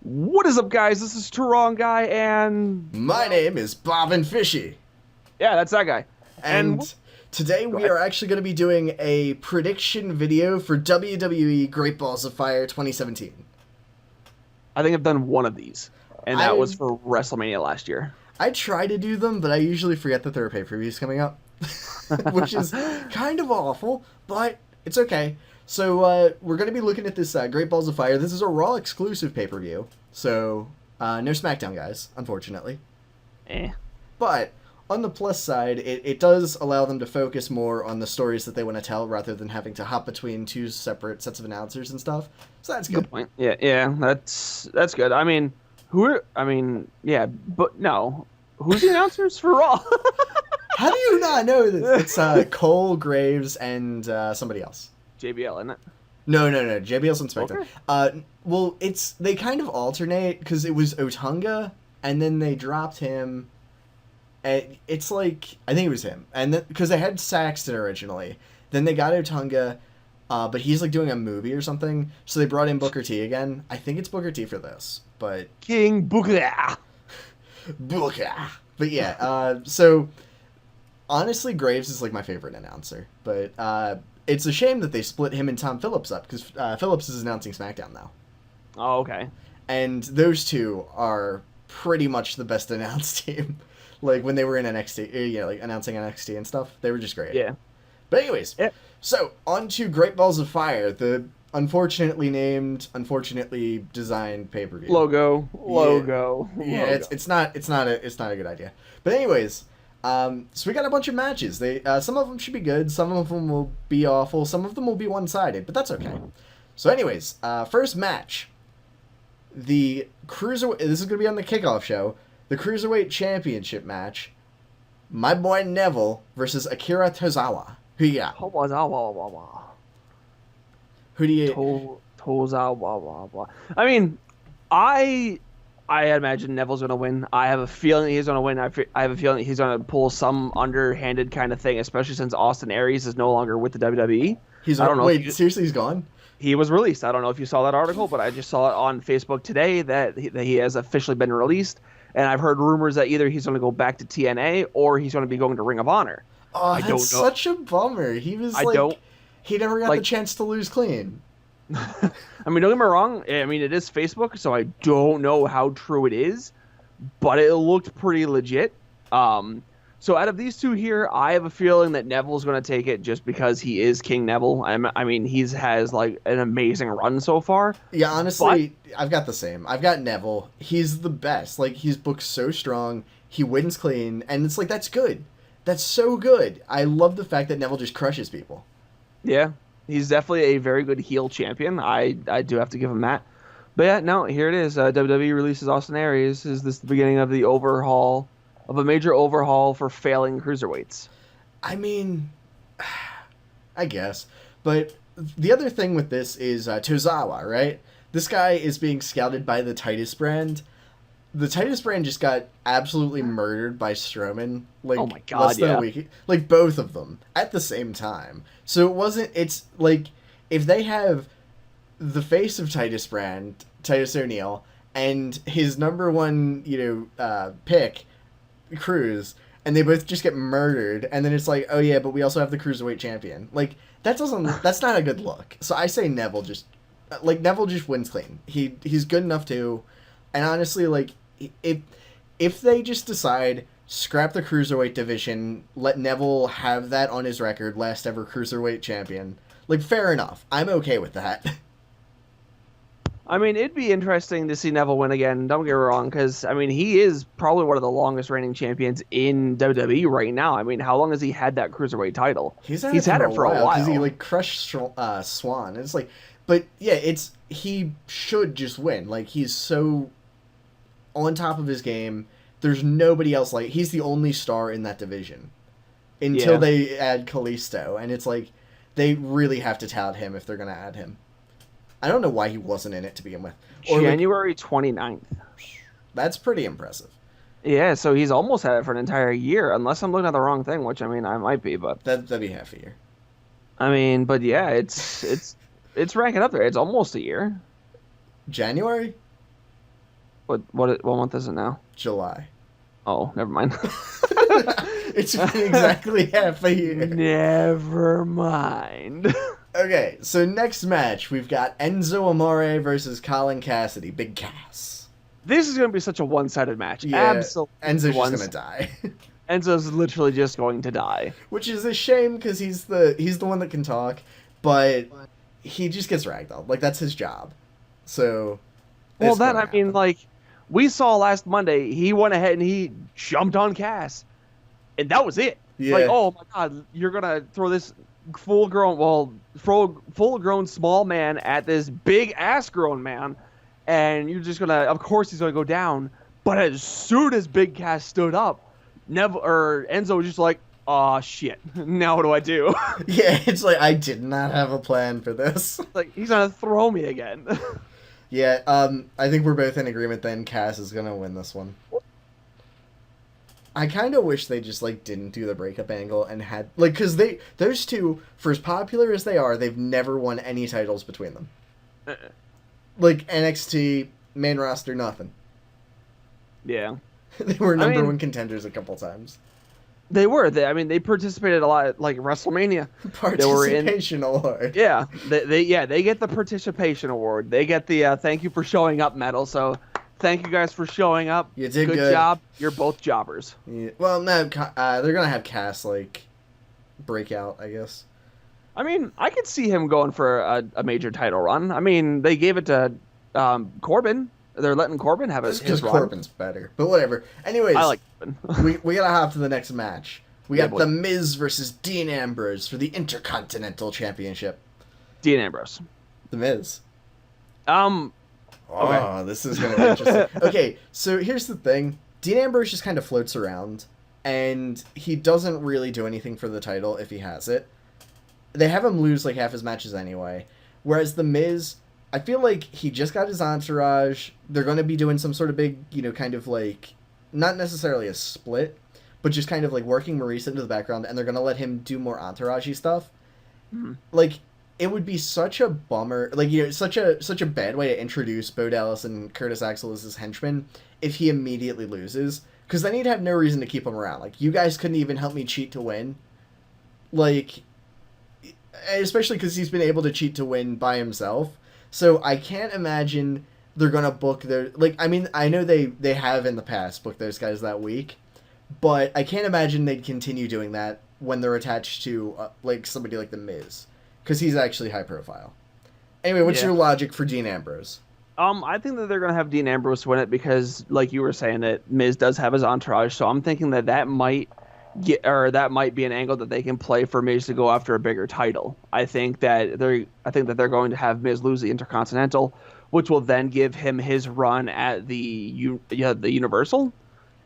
What is up, guys? This is TehWrongGuy, and My name is Bob and Fishy, yeah, that's that guy. And and today go we ahead. are actually going to be doing a prediction video for WWE Great Balls of Fire 2017. I think I've done one of these, and that was I for WrestleMania last year. I try to do them, but I usually forget that there are pay-per-views coming up, which is kind of awful, but it's okay. So we're going to be looking at this Great Balls of Fire. This is a Raw exclusive pay-per-view, so no SmackDown guys, unfortunately. Eh. But on the plus side, it does allow them to focus more on the stories that they want to tell rather than having to hop between two separate sets of announcers and stuff. So that's good. Good point. Yeah, yeah, that's good. I mean, yeah, but no, who's the announcers for Raw? How do you not know this? It's Cole, Graves, and somebody else. JBL, isn't it? No. JBL's on SmackDown. Okay. Well, they kind of alternate because it was Otunga, and then they dropped him. And it's like I think it was him, and because they had Saxton originally, then they got Otunga, but he's like doing a movie or something, so they brought in Booker T again. I think it's Booker T for this, but King Booker. Booker. But yeah, so honestly, Graves is like my favorite announcer, but it's a shame that they split him and Tom Phillips up because Phillips is announcing SmackDown now, Oh, okay. and those two are pretty much the best announced team. Like when they were in NXT, like announcing NXT and stuff, they were just great. Yeah. But anyways, Yeah. so on to Great Balls of Fire, the unfortunately named, unfortunately designed pay per view. Logo. Yeah, it's not a good idea. But anyways, so we got a bunch of matches. They some of them should be good, some of them will be awful, some of them will be one sided, but that's okay. So anyways, first match, the cruiserweight. This is gonna be on the kickoff show. The Cruiserweight Championship match, my boy Neville versus Akira Tozawa. Who you got? Who do you... Tozawa. I mean, I imagine Neville's going to win. I have a feeling he's going to win. I have a feeling he's going to pull some underhanded kind of thing, especially since Austin Aries is no longer with the WWE. He's I don't know. Wait, seriously, he's gone? He was released. I don't know if you saw that article, but I just saw it on Facebook today that he has officially been released. And I've heard rumors that either he's going to go back to TNA or he's going to be going to Ring of Honor. Oh, I don't know. that's such a bummer. He was he never got the chance to lose clean. I mean, don't get me wrong. I mean, it is Facebook, so I don't know how true it is, but it looked pretty legit. So out of these two here, I have a feeling that Neville's going to take it just because he is King Neville. I mean, has like an amazing run so far. Yeah, honestly, I've got the same. I've got Neville. He's the best. Like, he's booked so strong. He wins clean, and it's like, that's good. That's so good. I love the fact that Neville just crushes people. Yeah, he's definitely a very good heel champion. I do have to give him that. But yeah, no, here it is. WWE releases Austin Aries. Is this the beginning of the overhaul? Of a major overhaul for failing cruiserweights? I mean, I guess. But the other thing with this is Tozawa, right? This guy is being scouted by the Titus brand. The Titus brand just got absolutely murdered by Strowman, like, Oh my God, less than yeah. a week. Like, both of them at the same time. So it's like, if they have the face of Titus brand, Titus O'Neil, and his number one, pick, Cruz, and they both just get murdered, and then it's like, oh yeah, but we also have the cruiserweight champion. Like, that's not a good look. So I say Neville just wins clean. He's good enough to, and honestly, like, if they just decide scrap the cruiserweight division, let Neville have that on his record, last ever cruiserweight champion, like, fair enough. I'm okay with that. I mean, it'd be interesting to see Neville win again. Don't get me wrong, because I mean, he is probably one of the longest reigning champions in WWE right now. I mean, how long has he had that cruiserweight title? He's had it for a while because he like crushed Swan. It's like, but yeah, he should just win. Like, he's so on top of his game. There's nobody else like, he's the only star in that division until they add Kalisto, and it's like they really have to tout him if they're gonna add him. I don't know why he wasn't in it to begin with. Or January 29th. That's pretty impressive. Yeah, so he's almost had it for an entire year, unless I'm looking at the wrong thing, which I mean I might be, but That'd be half a year. I mean, but yeah, it's ranking up there. It's almost a year. January? What month is it now? July. Oh, never mind. It's been exactly half a year. Never mind. Okay, so next match, we've got Enzo Amore versus Colin Cassidy, Big Cass. This is going to be such a one-sided match. Yeah, Absolutely. Enzo's just going to die. Enzo's literally just going to die. Which is a shame, because he's the one that can talk, but he just gets ragdolled. Like, that's his job. So, well, that, I mean, like, we saw last Monday, he went ahead and he jumped on Cass. And that was it. Yeah. Like, oh my God, you're going to throw this full-grown small man at this big-ass-grown man. And you're just going to, of course he's going to go down. But as soon as Big Cass stood up, Enzo was just like, "Aw, shit. Now what do I do?" Yeah, it's like, I did not have a plan for this. Like, he's going to throw me again. Yeah, I think we're both in agreement then Cass is going to win this one. I kind of wish they just, like, didn't do the breakup angle and had, like, because those two, for as popular as they are, they've never won any titles between them. Like, NXT, main roster, nothing. Yeah. They were number one contenders a couple times. They were. They participated a lot, like WrestleMania. Participation award. Yeah. They get the participation award. They get the thank you for showing up medal. So thank you guys for showing up. You did good job. You're both jobbers. Yeah. Well, no, they're gonna have Cass like break out, I guess. I mean, I could see him going for a major title run. I mean, they gave it to Corbin. They're letting Corbin have his run. Because Corbin's better. But whatever. Anyways, I like Corbin. we gotta hop to the next match. We got The Miz versus Dean Ambrose for the Intercontinental Championship. Dean Ambrose. The Miz. Okay. This is gonna be interesting. Okay, so here's the thing. Dean Ambrose just kind of floats around, and he doesn't really do anything for the title if he has it. They have him lose like half his matches anyway. Whereas The Miz, I feel like he just got his entourage. They're going to be doing some sort of big, kind of like, not necessarily a split, but just kind of like working Maurice into the background, and they're going to let him do more entourage-y stuff. Mm-hmm. Like, it would be such a bummer, like, such a bad way to introduce Bo Dallas and Curtis Axel as his henchmen if he immediately loses, because then he'd have no reason to keep him around. Like, you guys couldn't even help me cheat to win. Like, especially because he's been able to cheat to win by himself. So I can't imagine they're going to book their... Like, I mean, I know they have in the past booked those guys that week, but I can't imagine they'd continue doing that when they're attached to, like, somebody like The Miz. Because he's actually high profile. Anyway, what's your logic for Dean Ambrose? I think that they're going to have Dean Ambrose win it because, like you were saying, that Miz does have his entourage. So I'm thinking that might be an angle that they can play for Miz to go after a bigger title. I think that they're going to have Miz lose the Intercontinental, which will then give him his run at the Universal,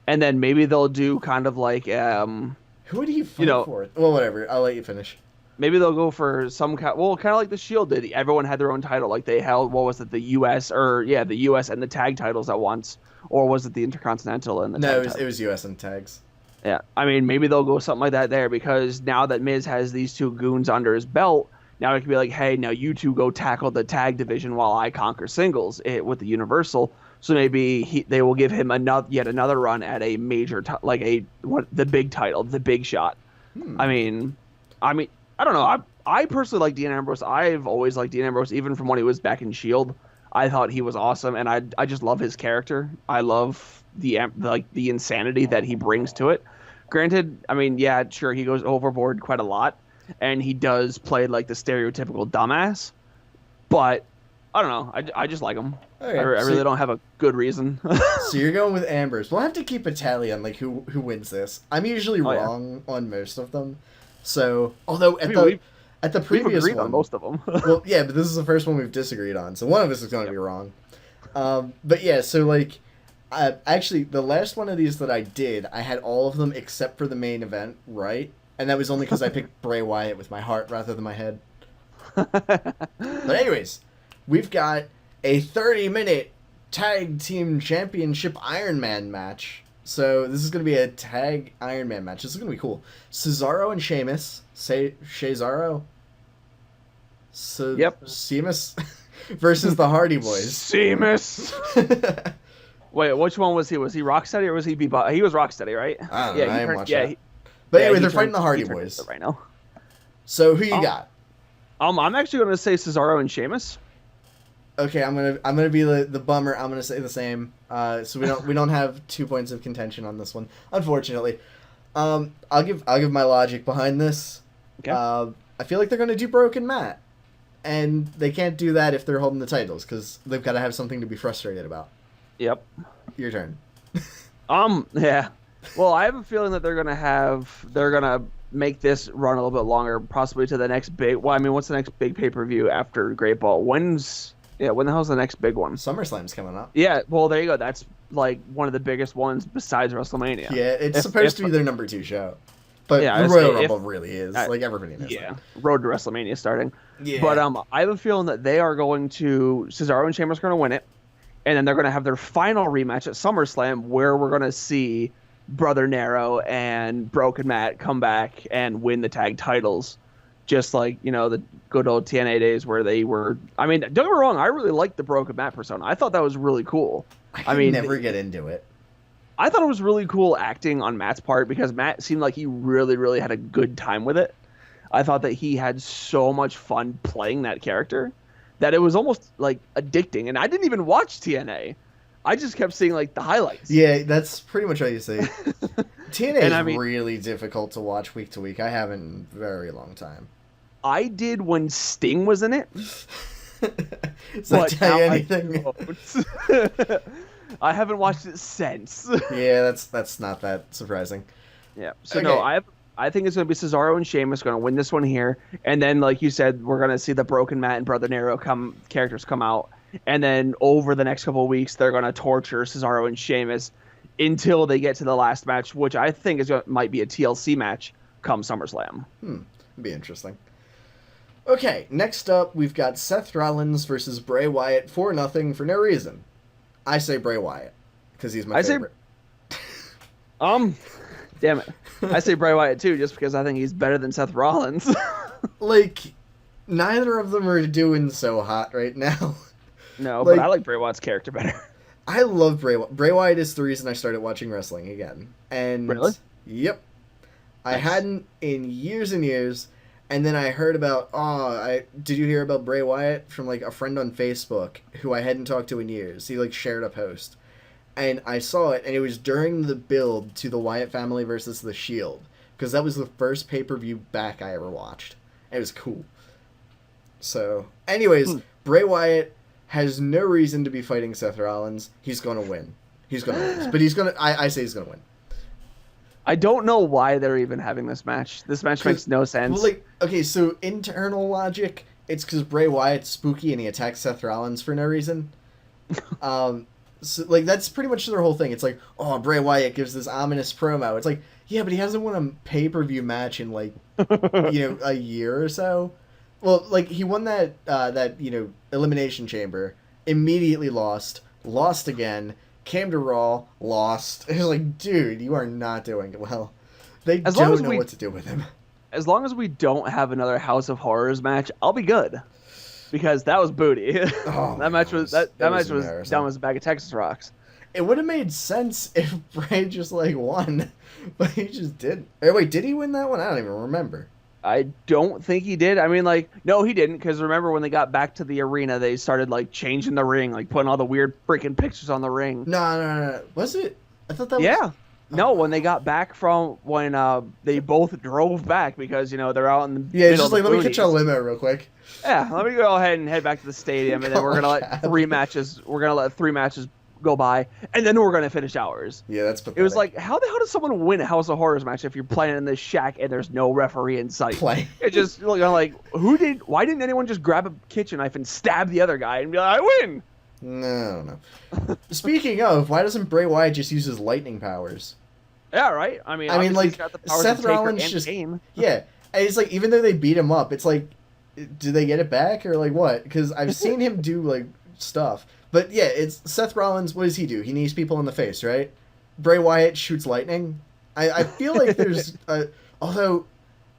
and then maybe they'll do kind of like who would he fight for? Well, whatever. I'll let you finish. Maybe they'll go for some kind of like the Shield did. Everyone had their own title. Like they held, what was it, the U.S. the U.S. and the tag titles at once, or was it the Intercontinental and the? No, it was U.S. and tags. Yeah, I mean, maybe they'll go something like that there because now that Miz has these two goons under his belt, now it can be like, hey, now you two go tackle the tag division while I conquer singles with the Universal. So maybe they will give him yet another run at a major, the big title, the big shot. I mean, I don't know. I personally like Dean Ambrose. I've always liked Dean Ambrose, even from when he was back in Shield. I thought he was awesome, and I just love his character. I love the insanity that he brings to it. Granted, I mean, yeah, sure, he goes overboard quite a lot, and he does play like the stereotypical dumbass, but I don't know. I just like him. Okay, I really don't have a good reason. So you're going with Ambrose. We'll have to keep a tally on like who wins this. I'm usually wrong on most of them. So, although at the previous we've one, on most of them. Well, yeah, but this is the first one we've disagreed on. So one of us is going to be wrong. But yeah, so like, actually, the last one of these that I did, I had all of them except for the main event right, and that was only because I picked Bray Wyatt with my heart rather than my head. But anyways, we've got a 30-minute tag team championship Iron Man match. So this is going to be a tag Iron Man match. This is going to be cool. Cesaro and Sheamus. Cesaro? Yep. Sheamus versus the Hardy Boys. Sheamus. Wait, which one was he? Was he Rocksteady or was he Bebop? He was Rocksteady, right? I don't know. I didn't watch yeah, that. But yeah, anyway, he they're fighting turned- the Hardy he turned Boys. into right now. So who you got? I'm actually gonna say Cesaro and Sheamus. Okay, I'm gonna be the bummer. I'm gonna say the same. So we don't have 2 points of contention on this one, unfortunately. I'll give my logic behind this. Okay. I feel like they're gonna do Broken Matt, and they can't do that if they're holding the titles because they've got to have something to be frustrated about. Yep. Your turn. Yeah. Well, I have a feeling that they're gonna make this run a little bit longer, possibly to the next big. Well, I mean, what's the next big pay-per-view after Great Ball? When the hell's the next big one? SummerSlam's coming up. Yeah. Well, there you go. That's like one of the biggest ones besides WrestleMania. Yeah, it's supposed to be their number 2 show. But yeah, the Royal Rumble really is. Like, everybody knows yeah, that. Road to WrestleMania starting. Yeah. But I have a feeling that they are going to Cesaro and Sheamus are going to win it, and then they're going to have their final rematch at SummerSlam where we're going to see Brother Nero and Broken Matt come back and win the tag titles, just like the good old TNA days where they were. I mean, don't get me wrong, I really liked the Broken Matt persona. I thought that was really cool. I mean, never get into it. I thought it was really cool acting on Matt's part because Matt seemed like he really, really had a good time with it. I thought that he had so much fun playing that character that it was almost like addicting. And I didn't even watch TNA. I just kept seeing like the highlights. Yeah, that's pretty much what you say. TNA is mean, really difficult to watch week to week. I haven't in a very long time. I did when Sting was in it. Does that tell you anything? I haven't watched it since. Yeah, that's not that surprising. Yeah. So okay. no, I think it's going to be Cesaro and Sheamus going to win this one here, and then like you said, we're going to see the Broken Matt and Brother Nero characters come out, and then over the next couple of weeks they're going to torture Cesaro and Sheamus until they get to the last match, which I think might be a TLC match come SummerSlam. Be interesting. Okay, next up we've got Seth Rollins versus Bray Wyatt for nothing for no reason. I say Bray Wyatt because he's my favorite. Damn it. I say Bray Wyatt too, just because I think he's better than Seth Rollins. Like, neither of them are doing so hot right now. No, but I like Bray Wyatt's character better. I love Bray Wyatt. Bray Wyatt is the reason I started watching wrestling again. And really? Yep. Nice. I hadn't in years and years. And then I heard about, did you hear about Bray Wyatt from, like, a friend on Facebook who I hadn't talked to in years? He, like, shared a post. And I saw it, and it was during the build to the Wyatt family versus The Shield. Because that was the first pay-per-view back I ever watched. It was cool. So, anyways, Bray Wyatt has no reason to be fighting Seth Rollins. He's going to win. He's going to lose. But he's going to, I say he's going to win. I don't know why they're even having this match. This match makes no sense. Well, like, okay, so internal logic, it's because Bray Wyatt's spooky and he attacks Seth Rollins for no reason. So, like, that's pretty much their whole thing. It's like, oh, Bray Wyatt gives this ominous promo. It's like, yeah, but he hasn't won a pay-per-view match in, like, a year or so. Well, like, he won that Elimination Chamber, immediately lost again, came to Raw, lost. It was like, dude, you are not doing it well. They don't know what to do with him. As long as we don't have another House of Horrors match, I'll be good. Because that was booty. Oh, that match was dumb as a bag of Texas rocks. It would have made sense if Bray just like won, but he just didn't. Wait, did he win that one? I don't even remember. I don't think he did. I mean, like, no, he didn't. Because remember when they got back to the arena, they started like changing the ring, like putting all the weird freaking pictures on the ring. No. Was it? I thought that was. Yeah. No, when they got back from when they both drove back because they're out in the middle it's just like let me catch a limo real quick. Yeah, let me go ahead and head back to the stadium, and then we're gonna let three matches. We're gonna let 3 matches go by, and then we're gonna finish ours. Yeah, that's pathetic. It was like, how the hell does someone win a House of Horrors match if you're playing in this shack and there's no referee in sight? It's just like, why didn't anyone just grab a kitchen knife and stab the other guy and be like, I win? No. Speaking of, why doesn't Bray Wyatt just use his lightning powers? Yeah, right. I mean, like he's got the powers Seth of Rollins just and it's like even though they beat him up, it's like, do they get it back or like what? Because I've seen him do like stuff, but yeah, it's Seth Rollins. What does he do? He knees people in the face, right? Bray Wyatt shoots lightning. I feel like there's although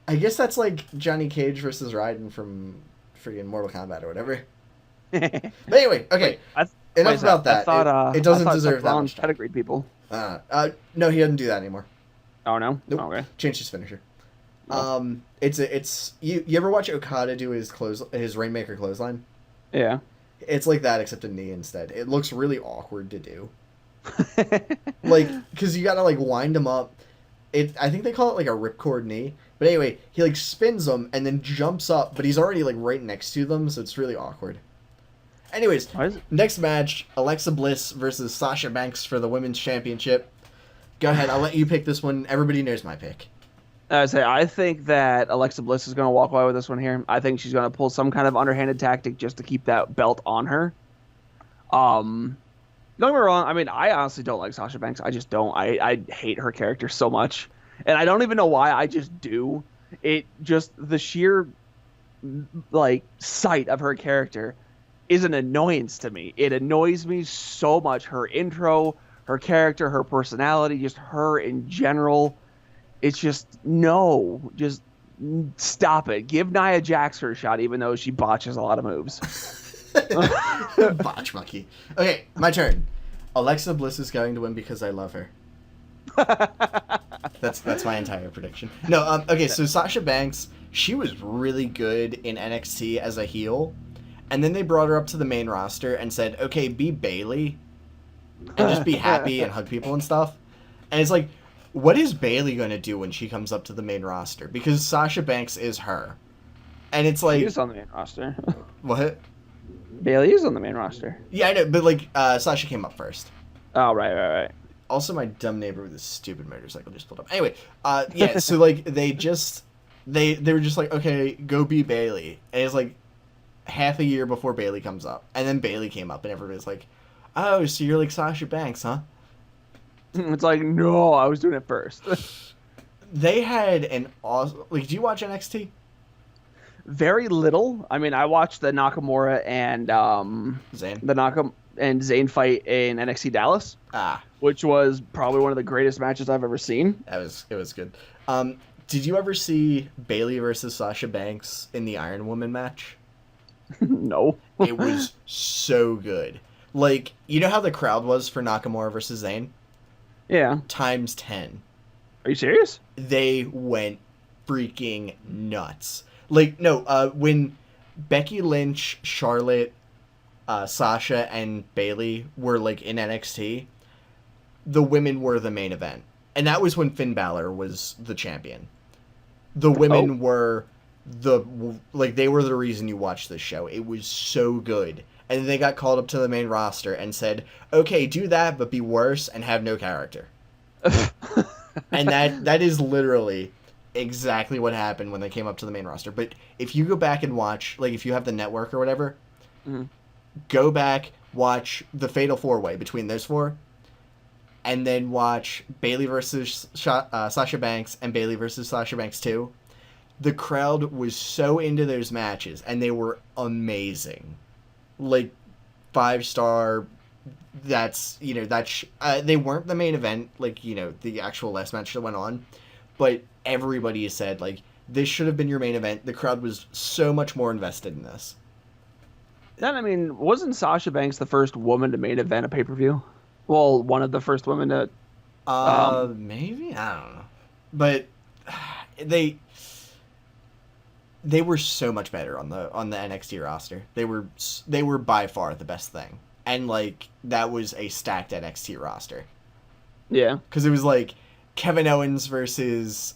I guess that's like Johnny Cage versus Raiden from freaking Mortal Kombat or whatever. But anyway, okay. I enough about that. I thought, it doesn't I thought deserve Seth that Rollins much time. pedigreed people. No, he doesn't do that anymore. Oh no. Nope. Okay. Changed his finisher. Oh. It's you ever watch Okada do his Rainmaker clothesline? Yeah. It's like that except a knee instead. It looks really awkward to do. Like, because you gotta like wind him up. I think they call it like a ripcord knee. But anyway, he like spins them and then jumps up, but he's already like right next to them, so it's really awkward. Anyways, next match, Alexa Bliss versus Sasha Banks for the Women's Championship. Go ahead, I'll let you pick this one. Everybody knows my pick. I think that Alexa Bliss is going to walk away with this one here. I think she's going to pull some kind of underhanded tactic just to keep that belt on her. Don't get me wrong. I mean, I honestly don't like Sasha Banks. I just don't. I hate her character so much. And I don't even know why. I just do. It just, the sheer, like, sight of her character is an annoyance to me. It annoys me so much. Her intro, her character, her personality, just her in general. It's just, no. Just stop it. Give Nia Jax her shot, even though she botches a lot of moves. Botch monkey. Okay, my turn. Alexa Bliss is going to win because I love her. That's my entire prediction. No, okay, so Sasha Banks, she was really good in NXT as a heel, and then they brought her up to the main roster and said, okay, be Bayley, and just be happy and hug people and stuff. And it's like, what is Bayley going to do when she comes up to the main roster? Because Sasha Banks is her. And it's like... She's on the main roster. What? Bayley is on the main roster. Yeah, I know, but like, Sasha came up first. Oh, right. Also, my dumb neighbor with a stupid motorcycle just pulled up. Anyway, yeah, so, like, they were just like, okay, go be Bayley. And it's, like, half a year before Bayley comes up. And then Bayley came up, and everybody's like, oh, so you're like Sasha Banks, huh? It's like, no, I was doing it first. They had an awesome... Like, do you watch NXT? Very little. I mean, I watched the Nakamura and Zayn. And Zayn fight in NXT Dallas. Which was probably one of the greatest matches I've ever seen. It was good. Did you ever see Bayley versus Sasha Banks in the Iron Woman match? No. It was so good. Like, you know how the crowd was for Nakamura versus Zayn? Yeah. Times 10. Are you serious? They went freaking nuts. Like, no, when Becky Lynch, Charlotte, Sasha, and Bayley were, like, in NXT, the women were the main event. And that was when Finn Balor was the champion. The women were they were the reason you watched this show. It was so good. And then they got called up to the main roster and said, okay, do that, but be worse and have no character. And that is literally exactly what happened when they came up to the main roster. But if you go back and watch, like, if you have the network or whatever, go back, watch the Fatal 4-Way between those four, and then watch Bayley versus Sasha Banks and Bayley versus Sasha Banks 2. The crowd was so into those matches, and they were amazing. Like, 5-star, they weren't the main event, like, the actual last match that went on, but everybody said, like, this should have been your main event. The crowd was so much more invested in this. Then, I mean, wasn't Sasha Banks the first woman to main event a pay-per-view? Well, one of the first women to... maybe? I don't know. But they were so much better on the NXT roster. They were by far the best thing. And, like, that was a stacked NXT roster. Yeah. Because it was, like, Kevin Owens versus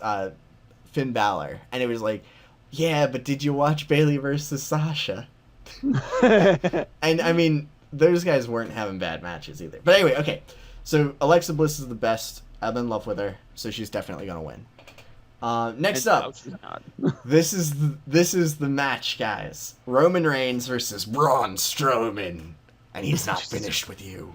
Finn Balor. And it was like, yeah, but did you watch Bayley versus Sasha? And, I mean, those guys weren't having bad matches either. But anyway, okay. So, Alexa Bliss is the best. I'm in love with her. So, she's definitely going to win. Next up, this is the match, guys. Roman Reigns versus Braun Strowman, and he's not finished with you.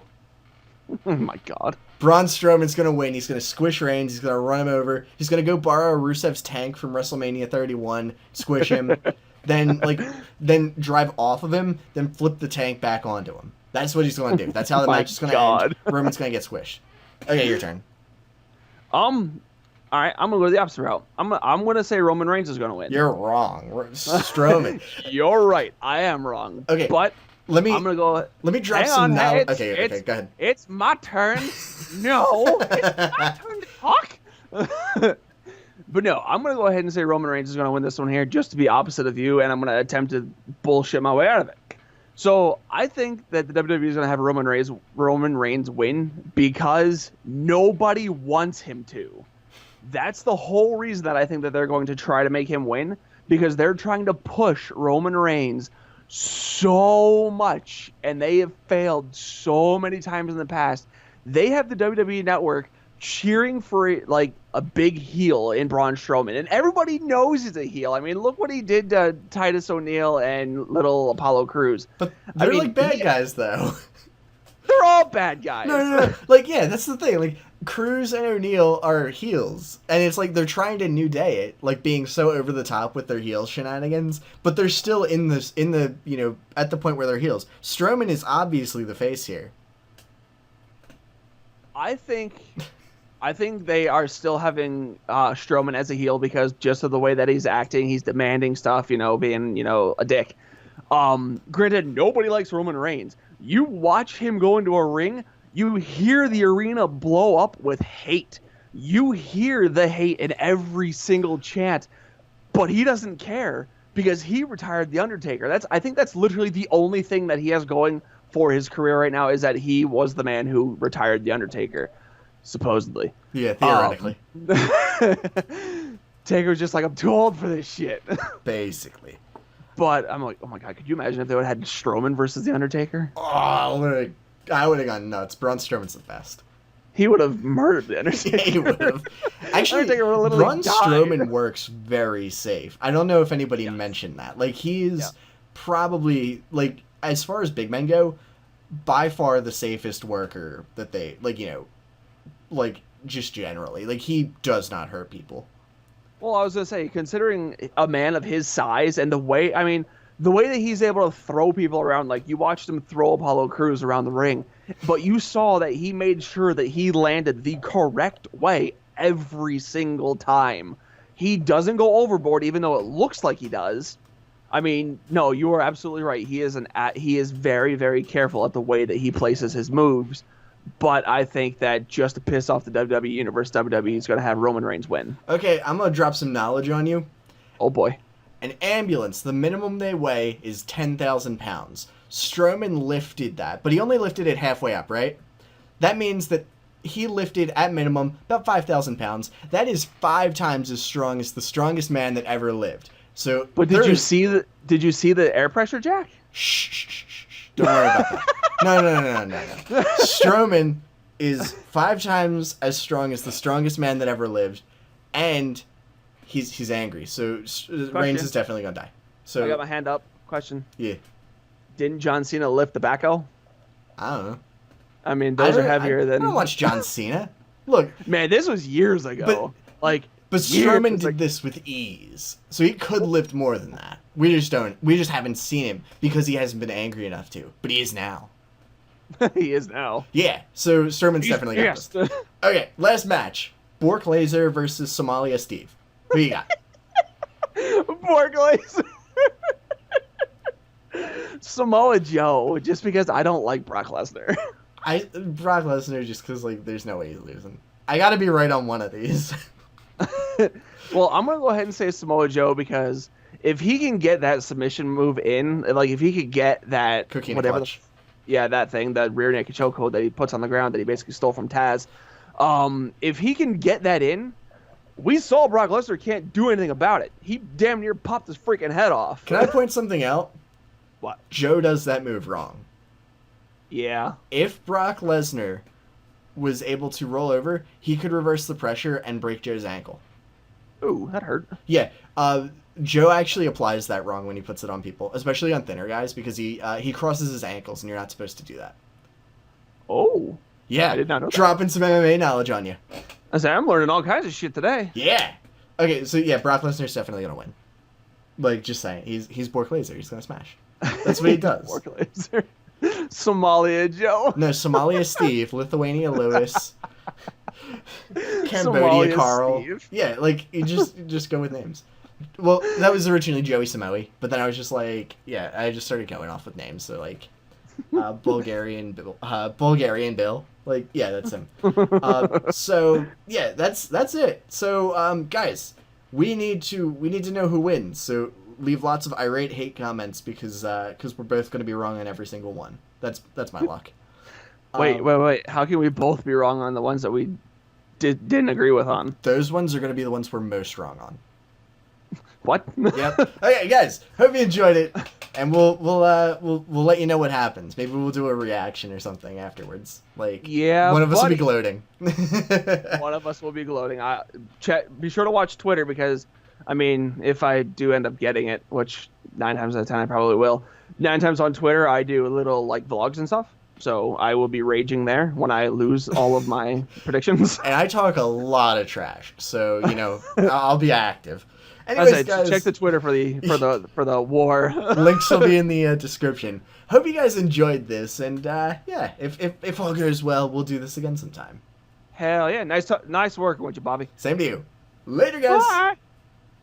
Oh my God! Braun Strowman's gonna win. He's gonna squish Reigns. He's gonna run him over. He's gonna go borrow Rusev's tank from WrestleMania 31, squish him, then drive off of him, then flip the tank back onto him. That's what he's gonna do. That's how the match is gonna end. Roman's gonna get squished. Okay, your turn. All right, I'm going to go the opposite route. I'm going to say Roman Reigns is going to win. You're wrong. Strowman. You're right. I am wrong. Okay. But Let me I'm gonna go. let me drop Hang some on, now. hey, Okay, go ahead. It's my turn. No, it's my turn to talk. But no, I'm gonna go ahead and say Roman Reigns is gonna win this one here, just to be opposite of you, and I'm gonna attempt to bullshit my way out of it. So I think that the WWE is gonna have Roman Reigns win because nobody wants him to. That's the whole reason that I think that they're going to try to make him win, because they're trying to push Roman Reigns so much, and they have failed so many times in the past. They have the WWE Network cheering for like a big heel in Braun Strowman, and everybody knows he's a heel. I mean, look what he did to Titus O'Neil and little Apollo Crews. But they're like bad guys, though. They're all bad guys. No. Like, yeah, that's the thing. Like, Crews and O'Neil are heels, and it's like they're trying to New Day it, like being so over the top with their heel shenanigans, but they're still in the at the point where they're heels. Strowman is obviously the face here. I think they are still having Strowman as a heel because just of the way that he's acting, he's demanding stuff, being a dick. Granted, nobody likes Roman Reigns. You watch him go into a ring, you hear the arena blow up with hate. You hear the hate in every single chant, but he doesn't care because he retired The Undertaker. I think that's literally the only thing that he has going for his career right now, is that he was the man who retired The Undertaker, supposedly. Yeah, theoretically. Taker's just like, I'm too old for this shit. Basically. But I'm like, oh my god, could you imagine if they would have had Strowman versus The Undertaker? Oh, I would have gone nuts. Braun Strowman's the best. He would have murdered The Undertaker. He would have. Actually, Braun Strowman works very safe. I don't know if anybody mentioned that. Like, he's probably, like, as far as big men go, by far the safest worker that they, like, just generally. Like, he does not hurt people. Well, I was going to say, considering a man of his size and the way that he's able to throw people around, like, you watched him throw Apollo Crews around the ring, but you saw that he made sure that he landed the correct way every single time. He doesn't go overboard, even though it looks like he does. I mean, no, you are absolutely right. He is very, very careful at the way that he places his moves. But I think that just to piss off the WWE Universe, WWE is going to have Roman Reigns win. Okay, I'm going to drop some knowledge on you. Oh, boy. An ambulance, the minimum they weigh is 10,000 pounds. Strowman lifted that, but he only lifted it halfway up, right? That means that he lifted, at minimum, about 5,000 pounds. That is 5 times as strong as the strongest man that ever lived. So, but did you see the air pressure jack? Shh. Don't worry about that. No. Strowman is 5 times as strong as the strongest man that ever lived, and he's angry. So Reigns is definitely gonna die. So I got my hand up. Question. Yeah. Didn't John Cena lift the backhoe? I don't know. I mean, those are heavier than. I don't watch John Cena. Look, man, this was years ago. But Strowman did this with ease, so he could lift more than that. We just haven't seen him because he hasn't been angry enough to. But he is now. He is now. Yeah, so Strowman's definitely got this. Okay, last match. Bork Laser versus Somalia Steve. Who you got? Bork Laser. Samoa Joe, just because I don't like Brock Lesnar. Brock Lesnar just because, like, there's no way he's losing. I gotta be right on one of these. Well, I'm gonna go ahead and say Samoa Joe because if he can get that submission move in, like if he could get that that thing, that rear naked chokehold that he puts on the ground that he basically stole from Taz, if he can get that in, we saw Brock Lesnar can't do anything about it. He damn near popped his freaking head off. Can I point something out? What? Joe does that move wrong. Yeah. If Brock Lesnar was able to roll over, he could reverse the pressure and break Joe's ankle. Ooh, that hurt. Yeah. Joe actually applies that wrong when he puts it on people, especially on thinner guys, because he crosses his ankles, and you're not supposed to do that. Oh. Yeah. I did not know that. Dropping some MMA knowledge on you. I'm learning all kinds of shit today. Yeah. Okay, so yeah, Brock Lesnar's definitely gonna win. Like, just saying, he's Bork Laser. He's gonna smash. That's what he does. Bork Laser. Somalia Joe. No, Somalia Steve, Lithuania Lewis, Cambodia Somalia Carl. Steve. Yeah, like you just go with names. Well, that was originally Joey Samoa, but then I was just like, yeah, I just started going off with names. So like, Bulgarian Bill. Bulgarian Bill. Like, yeah, that's him. So yeah, that's it. So guys, we need to know who wins. So leave lots of irate hate comments because we're both going to be wrong on every single one. That's my luck. Wait. How can we both be wrong on the ones that we didn't agree with on? Those ones are going to be the ones we're most wrong on. What? Yep. Okay, guys. Hope you enjoyed it, and we'll let you know what happens. Maybe we'll do a reaction or something afterwards. Like, yeah, one of us will be gloating. One of us will be gloating. Be sure to watch Twitter because, I mean, if I do end up getting it, which 9 times out of 10 I probably will. 9 times on Twitter I do little like vlogs and stuff. So I will be raging there when I lose all of my predictions. And I talk a lot of trash, so I'll be active. Anyways, guys, check the Twitter for the war. Links will be in the description. Hope you guys enjoyed this, and yeah, if all goes well, we'll do this again sometime. Hell yeah, nice working with you, Bobby. Same to you. Later, guys. Bye.